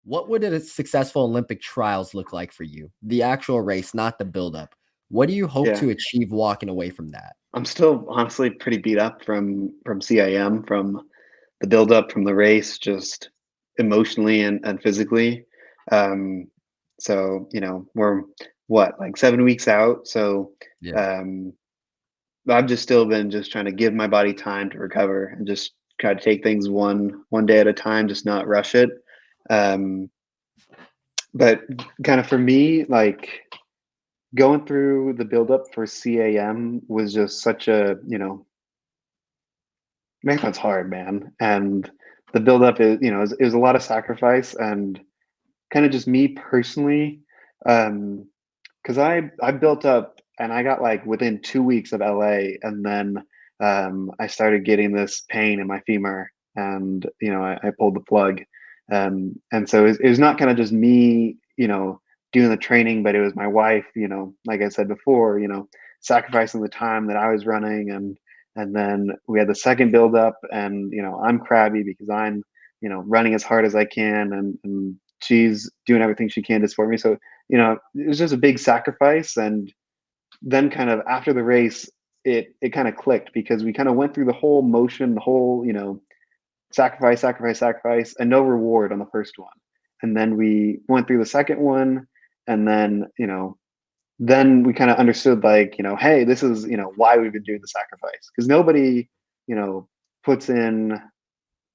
What would a successful Olympic trials look like for you? The actual race, not the buildup. What do you hope Yeah. to achieve walking away from that? I'm still honestly pretty beat up from CIM, from the build up, from the race, just emotionally and physically. Um, so, we're what, like 7 weeks out. So Yeah. um, I've just still been just trying to give my body time to recover and just try to take things one day at a time, just not rush it. Um, but kind of for me, like going through the buildup for CAM was just such a, marathon's hard, man. And the buildup is, it was a lot of sacrifice and kind of just me personally. Because I built up and I got like within 2 weeks of LA, and then I started getting this pain in my femur, and I pulled the plug, and so it was not kind of just me, doing the training, but it was my wife, like I said before, sacrificing the time that I was running, and then we had the second build up, and I'm crabby because I'm running as hard as I can, and she's doing everything she can just for me. So it was just a big sacrifice. And then kind of after the race, it kind of clicked because we kind of went through the whole motion, the whole, sacrifice, sacrifice, sacrifice, and no reward on the first one. And then we went through the second one, and then we kind of understood, like, hey, this is, why we've been doing the sacrifice. Because nobody, puts in,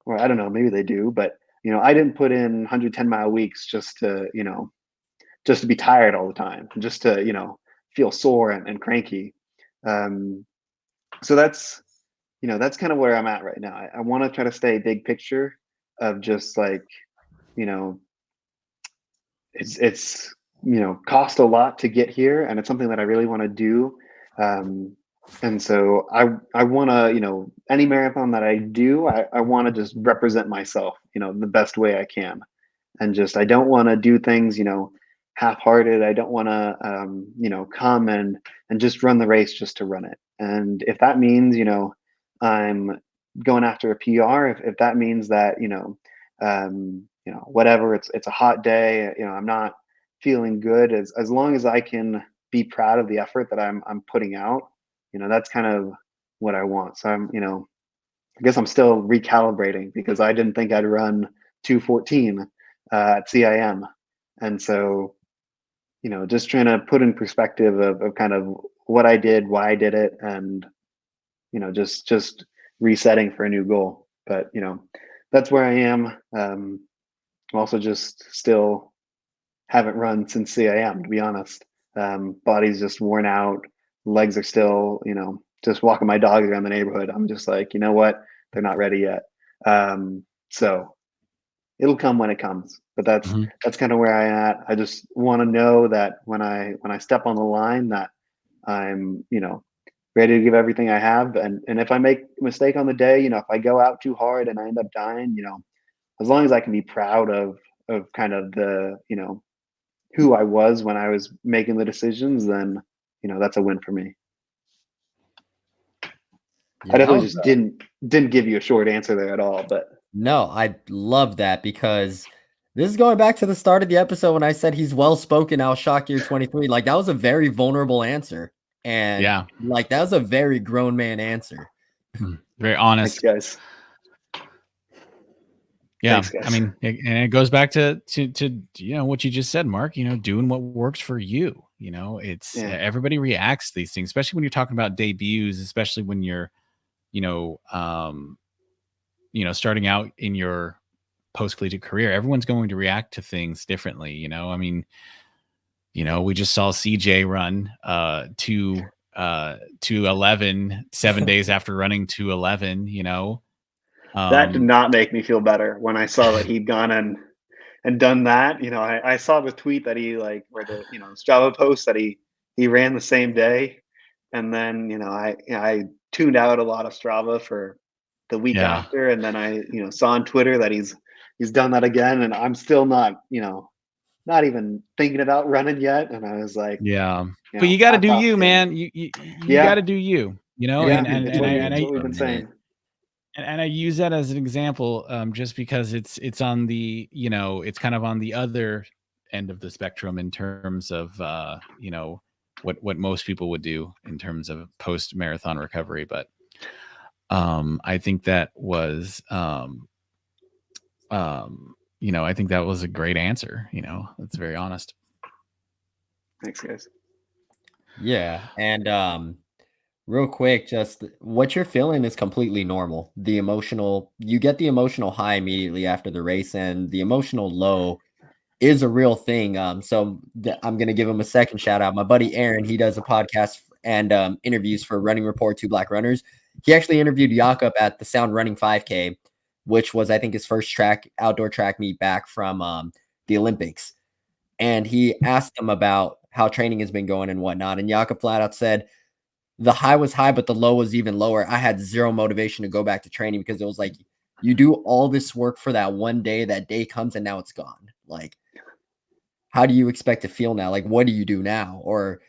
or I don't know, maybe they do, but I didn't put in 110-mile weeks just to be tired all the time, just to feel sore and cranky. um, so that's kind of where I'm at right now. I want to try to stay big picture of just like, you know it's cost a lot to get here, and it's something that I really want to do. And so I want to, any marathon that I do, I want to just represent myself, the best way I can. And just, I don't want to do things, half-hearted. I don't want to, come and just run the race just to run it. And if that means, I'm going after a PR, if that means that, whatever, it's a hot day, I'm not feeling good, as long as I can be proud of the effort that I'm putting out, that's kind of what I want. So I guess I'm still recalibrating because I didn't think I'd run 2:14 at CIM. And so, just trying to put in perspective of kind of what I did, why I did it, and, just resetting for a new goal. But, that's where I am. I'm also just still haven't run since CIM, to be honest. Body's just worn out. Legs are still, just walking my dogs around the neighborhood. I'm just like, you know what? They're not ready yet. So it'll come when it comes. But that's kind of where I at. I just want to know that when I step on the line, that I'm, ready to give everything I have. And if I make a mistake on the day, if I go out too hard and I end up dying, as long as I can be proud of kind of the, who I was when I was making the decisions, then that's a win for me. Yeah, I that definitely was just didn't give you a short answer there at all, but no, I love that because this is going back to the start of the episode when I said he's well spoken. I'll shock you 23. Like that was a very vulnerable answer. And Yeah. like that was a very grown man answer. Very thanks, honest. guys. Yeah, Thanks, guys. I mean, and it goes back to what you just said, Mark. Doing what works for you. It's Yeah. everybody reacts to these things, especially when you're talking about debuts, especially when you're, starting out in your post collegiate career. Everyone's going to react to things differently. I mean, we just saw CJ run to 11 7 days after running to 11. That did not make me feel better when I saw that he'd gone and done that. I saw the tweet that he, like, or the Strava post that he ran the same day, and then I tuned out a lot of Strava for the week Yeah. after, and then I saw on Twitter that he's done that again, and I'm still not even thinking about running yet. And I was like, Yeah, but you got to do you, man. You got Yeah, to do you. yeah, And it's and I what and it's I what we've been saying. And I use that as an example, just because it's on the, it's kind of on the other end of the spectrum in terms of, what most people would do in terms of post marathon recovery. But I think that was, I think that was a great answer. That's very honest. Thanks, guys. Yeah, and real quick, just what you're feeling is completely normal. You get the emotional high immediately after the race, and the emotional low is a real thing. I'm gonna give him a second shout out. My buddy Aaron, he does a podcast and interviews for Running Report, Two Black Runners. He actually interviewed Jakob at the Sound Running 5K, which was I think his first outdoor track meet back from the Olympics. And he asked him about how training has been going and whatnot. And Jakob flat out said the high was high, but the low was even lower. I had zero motivation to go back to training because it was like you do all this work for that one day, that day comes and now it's gone. Like, how do you expect to feel now? Like, what do you do now? Or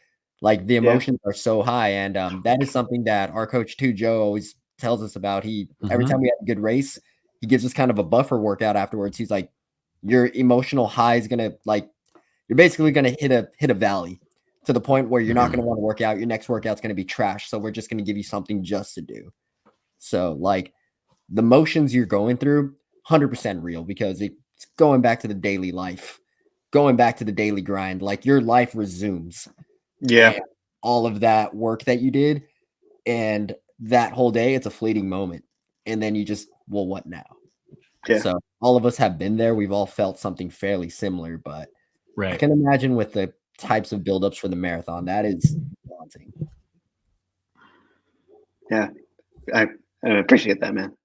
like the emotions are so high. And that is something that our coach too, Joe, always tells us about. Every time we have a good race, he gives us kind of a buffer workout afterwards. He's like, your emotional high is gonna you're basically gonna hit a valley to the point where you're not gonna want to work out. Your next workout's gonna be trash. So we're just gonna give you something just to do. So like the motions you're going through, 100% real, because it's going back to the daily life, going back to the daily grind. Like your life resumes. Yeah. And all of that work that you did and that whole day, it's a fleeting moment. And then you just, well, what now? Yeah. So all of us have been there. We've all felt something fairly similar, but I Right. can imagine with the types of buildups for the marathon, that is daunting. Yeah. I appreciate that, man.